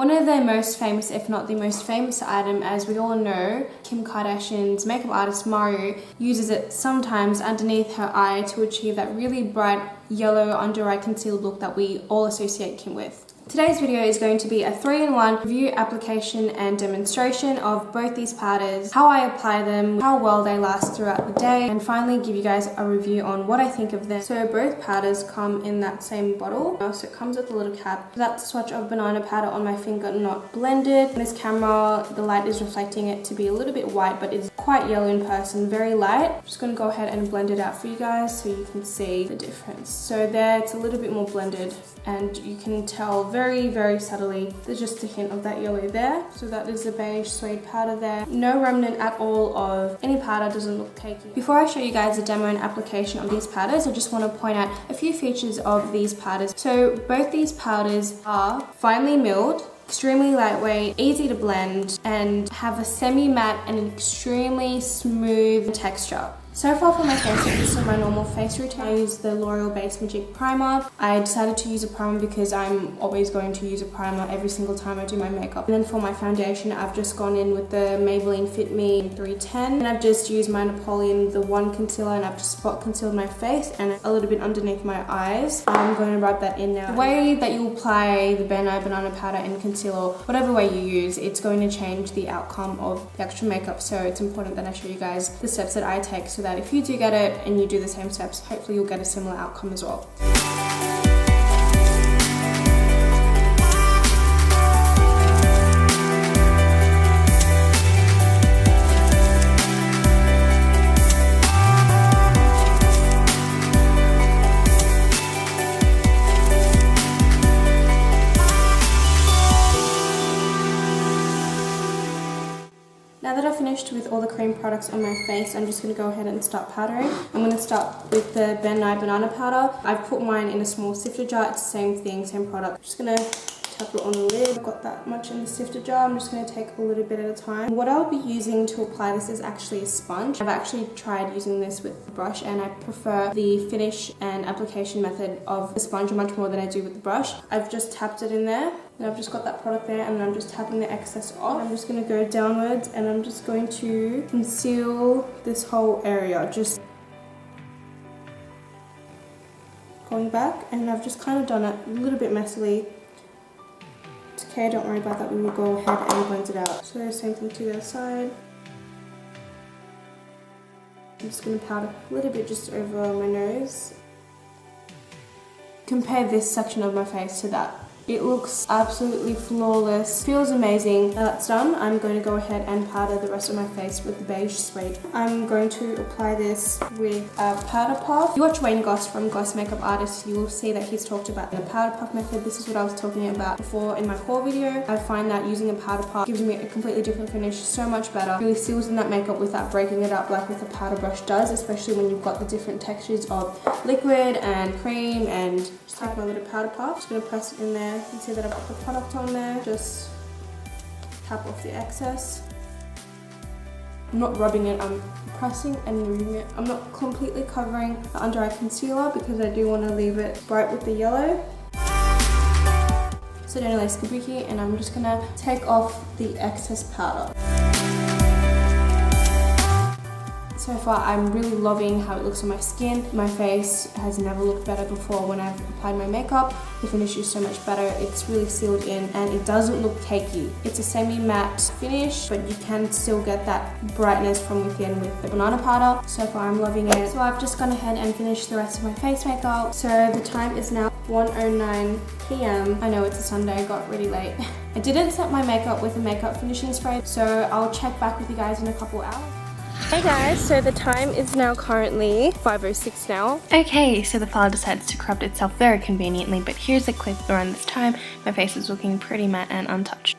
One of the most famous, if not the most famous item, as we all know, Kim Kardashian's makeup artist Mario uses it sometimes underneath her eye to achieve that really bright yellow under eye concealed look that we all associate Kim with. Today's video is going to be a 3-in-1 review, application and demonstration of both these powders, how I apply them, how well they last throughout the day, and finally give you guys a review on what I think of them. So both powders come in that same bottle. So it comes with a little cap. That's a swatch of banana powder on my finger, not blended. In this camera, the light is reflecting it to be a little bit white, but it's quite yellow in person, very light. I'm just going to go ahead and blend it out for you guys so you can see the difference. So there, it's a little bit more blended and you can tell very subtly there's just a hint of that yellow there. So that is the Beige Suede powder there. No remnant at all of any powder, doesn't look cakey. Before I show you guys the demo and application of these powders, I just want to point out a few features of these powders. So both these powders are finely milled, extremely lightweight, easy to blend, and have a semi-matte and an extremely smooth texture. So far for my face, this is my normal face routine. I use the L'Oreal Base Magic Primer. I decided to use a primer because I'm always going to use a primer every single time I do my makeup. And then for my foundation, I've just gone in with the Maybelline Fit Me 310. And I've just used my Napoleon, the one concealer, and I've just spot concealed my face and a little bit underneath my eyes. I'm going to rub that in now. The way that you apply the Ben Nye banana powder and concealer, whatever way you use, it's going to change the outcome of the actual makeup. So it's important that I show you guys the steps that I take so that if you do get it and you do the same steps, hopefully you'll get a similar outcome as well. Now that I've finished with all the cream products on my face, I'm just going to go ahead and start powdering. I'm going to start with the Ben Nye banana powder. I've put mine in a small sifter jar. It's the same thing, same product. I'm just going to tap it on the lid. I've got that much in the sifter jar. I'm just going to take a little bit at a time. What I'll be using to apply this is actually a sponge. I've actually tried using this with the brush and I prefer the finish and application method of the sponge much more than I do with the brush. I've just tapped it in there. And I've just got that product there and I'm just tapping the excess off. I'm just going to go downwards and I'm just going to conceal this whole area. Just going back, and I've just kind of done it a little bit messily. It's okay, don't worry about that, we will go ahead and blend it out. So same thing to the other side. I'm just going to powder a little bit just over my nose. Compare this section of my face to that. It looks absolutely flawless, feels amazing. Now that's done, I'm going to go ahead and powder the rest of my face with the Beige Suede. I'm going to apply this with a powder puff. If you watch Wayne Goss from Goss Makeup Artist, you will see that he's talked about the powder puff method. This is what I was talking about before in my haul video. I find that using a powder puff gives me a completely different finish, so much better. It really seals in that makeup without breaking it up like with a powder brush does, especially when you've got the different textures of liquid and cream. And just take my little powder puff, just going to press it in there. You can see that I've got the product on there. Just tap off the excess. I'm not rubbing it, I'm pressing and moving it. I'm not completely covering the under eye concealer because I do want to leave it bright with the yellow. So don't lace kabuki, and I'm just gonna take off the excess powder. So far, I'm really loving how it looks on my skin. My face has never looked better before when I've applied my makeup. The finish is so much better. It's really sealed in and it doesn't look cakey. It's a semi-matte finish, but you can still get that brightness from within with the banana powder. So far, I'm loving it. So I've just gone ahead and finished the rest of my face makeup. So the time is now 1:09 p.m. I know it's a Sunday, I got really late. I didn't set my makeup with a makeup finishing spray, so I'll check back with you guys in a couple hours. Hey guys, so the time is now currently 5:06 now. Okay, so the file decides to corrupt itself very conveniently, but here's a clip around this time. My face is looking pretty matte and untouched.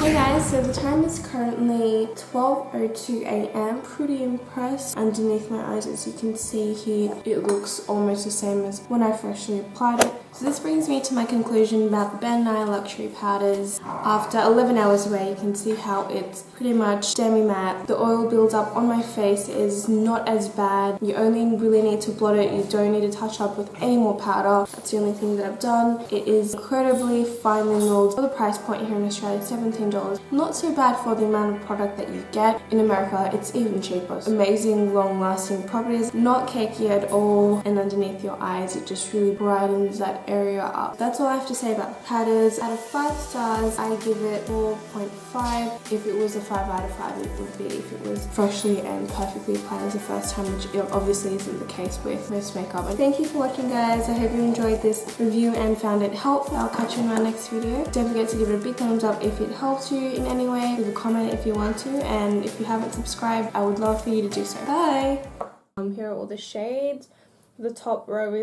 Hey guys, so the time is currently 12:02 a.m. Pretty impressed. Underneath my eyes, as you can see here, it looks almost the same as when I freshly applied it. So this brings me to my conclusion about the Ben Nye Luxury Powders. After 11 hours away, you can see how it's pretty much demi-matte. The oil builds up on my face. It is not as bad. You only really need to blot it. You don't need to touch up with any more powder. That's the only thing that I've done. It is incredibly finely milled. For the price point here in Australia, $17. Not so bad for the amount of product that you get. In America, it's even cheaper. Amazing long-lasting properties. Not cakey at all. And underneath your eyes, it just really brightens that area up. That's all I have to say about the powders. Out of 5 stars, I give it 4.5. If it was a 5 out of 5, it would be if it was freshly and perfectly applied as the first time, which obviously isn't the case with most makeup. And thank you for watching, guys. I hope you enjoyed this review and found it helpful. I'll catch you in my next video. Don't forget to give it a big thumbs up if it helps you in any way. Leave a comment if you want to, and if you haven't subscribed, I would love for you to do so. Bye! Here are all the shades. The top row is